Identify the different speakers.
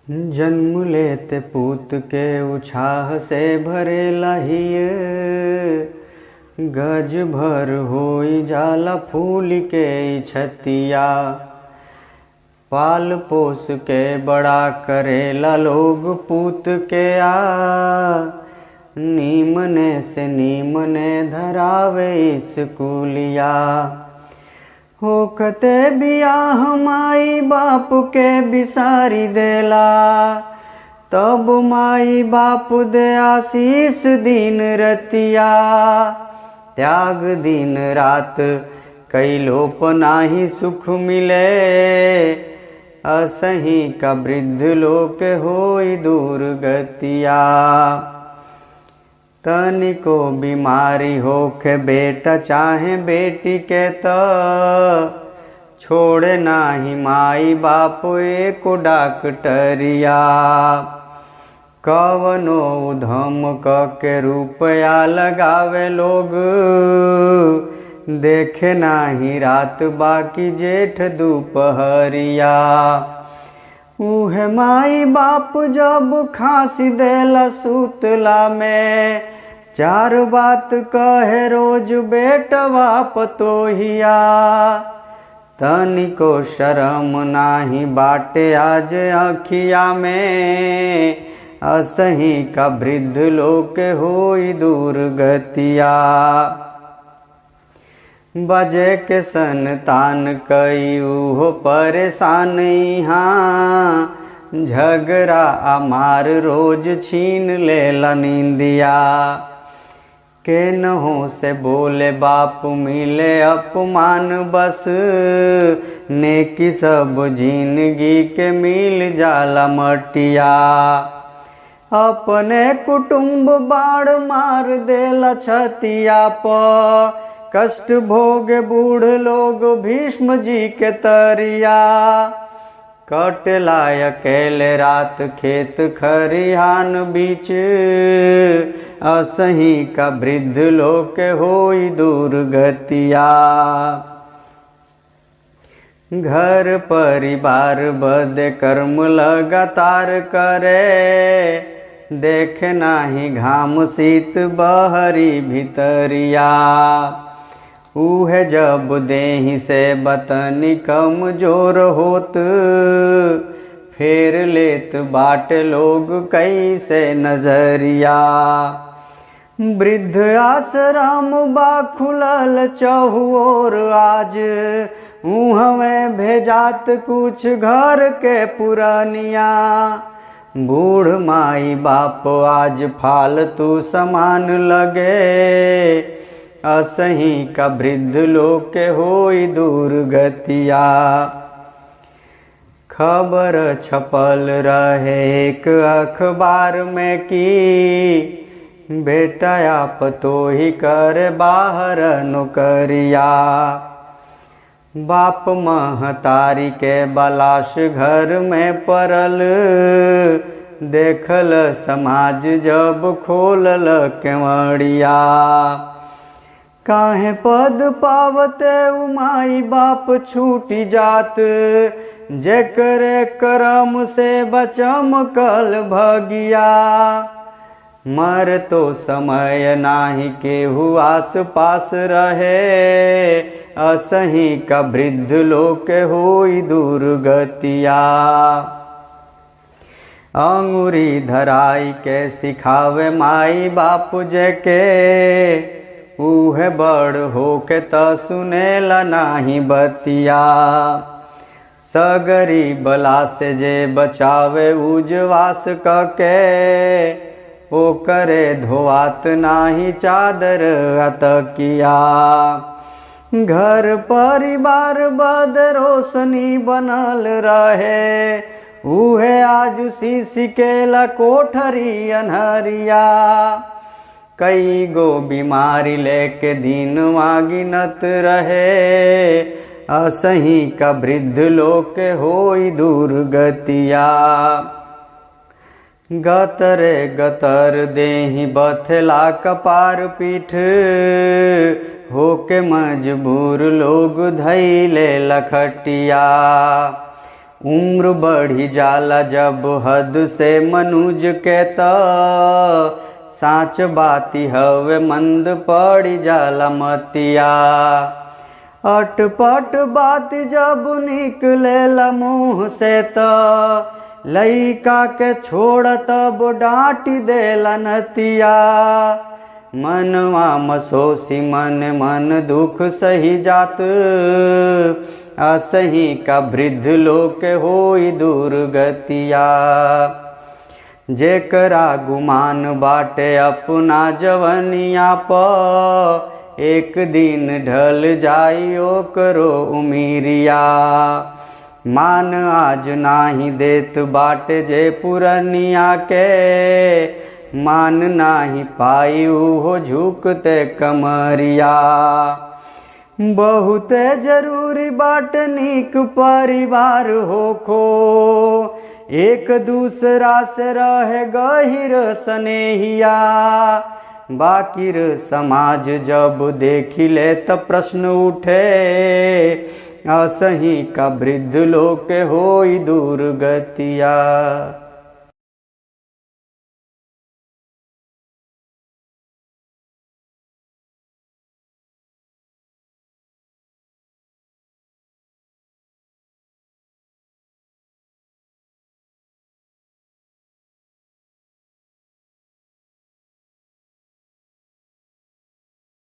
Speaker 1: जन्म लेते पूत के उछाह से भरे लाहिए, गज भर होई जाला फूल के छतिया। पाल पोस के बड़ा करेला लोग पूत के नीमने से नीमने धरावे स्कूलिया। होखते बियाह माई बाप के बिसारी देला, तब माई बाप दे आशीष दिन रतिया। त्याग दिन रात कैलो पनाही सुख मिले, असही का वृद्ध लोक होई दुर्गतिया। तनिको बीमारी होखे बेटा चाहे बेटी के त, छोड़े नाही माई बाप एको डॉक्टरिया। कवनो उधम क के रुपया लगावे लोग, देखे नाही रात बाकी जेठ दोपहरिया। उहे माई बाप जब खांसी देला सुतला में, चार बात कहे रोज बेटवा पतोहिया। तनिको शरम नाही बाटे आज अखिया में, असही का वृद्ध लोक होई दुर्गतिया। बजे के संतान कई उहो परेशान यहाँ, झगड़ा अमार रोज छीन लेला नींदिया। केनहू से बोले बाप मिले अपमान बस, नेकी सब जिंदगी के मिल जाला मटिया। अपने कुटुंब बाढ़ मार देला छतिया प, कष्ट भोगे बूढ़ लोग भीष्म जी के तरिया। कटला अकेले रात खेत खरिहान बीच, असही का वृद्ध लोक होई दुर्गतिया। घर परिवार बदे कर्म लगातार करे, देखे नाही घाम शीत बहरी भीतरिया। उहे जब देहि से बतनी कमजोर होत, फेर लेत बाट लोग कैसे नजरिया। वृद्ध आश्रम बा खुलल चहुओर आज, उहवे भेजात कुछ घर के पुरानिया। बूढ़ माई बाप आज फालतू समान लगे, असही का वृद्ध लोक होई दुर्गतिया। खबर छपल रहे एक अखबार में कि, बेटा आप तो ही कर बाहर नौकरिया। बाप महतारी के बलाश घर में पड़ल, देखल समाज जब खोलल केवड़िया। काहे पद पावते उमाई बाप छूटी जात, जेकरे करम से बचमकल भगिया। मर तो समय नाही केहू आस पास रहे, असही का वृद्ध लोक होई दुर्गतिया। अंगुरी धराई के सिखावे माई बाप जेके, उहे बड़ होके त सुनेला नाही बतिया। सगरी बला से जे बचावे उजवास कके, ओ करे धोआत नाही चादर अतकिया। घर परिवार बद रोशनी बनल रहे, उहे आज शीशी केला कोठरी अनहरिया। कई गो बीमारी लेके दिन गिनत रहे, असही का वृद्ध लोक होई दुर्गतिया। गतरे गतर देहि बथला कपार पीठ, होके मजबूर लोग धैले लखटिया। उम्र बढ़ी जाला जब हद से मनुज के त साच बाती हवे मंद पड़ी जाला मतिया। अटपट बात जब निकलेला मुँह से त लइका के छोड़ तब डांटी देला नतिया। मनवा मसोसी मन मन दुख सही जात असही का वृद्ध लोक होई दुर्गतिया। जेकरा गुमान बाटे अपना जवनिया प एक दिन ढल जाई ओकरो उमीरिया। मान आज नाही देत बाटे जे पुरनिया के मान नाही पाई हो झुकते कमरिया। बहुते जरूरी बाट नीक परिवार होखो एक दूसरा से रहे गहिर स्नेहिया। बाकिर समाज जब देखिले त प्रश्न उठे असही का वृद्ध लोक होई दुर्गतिया।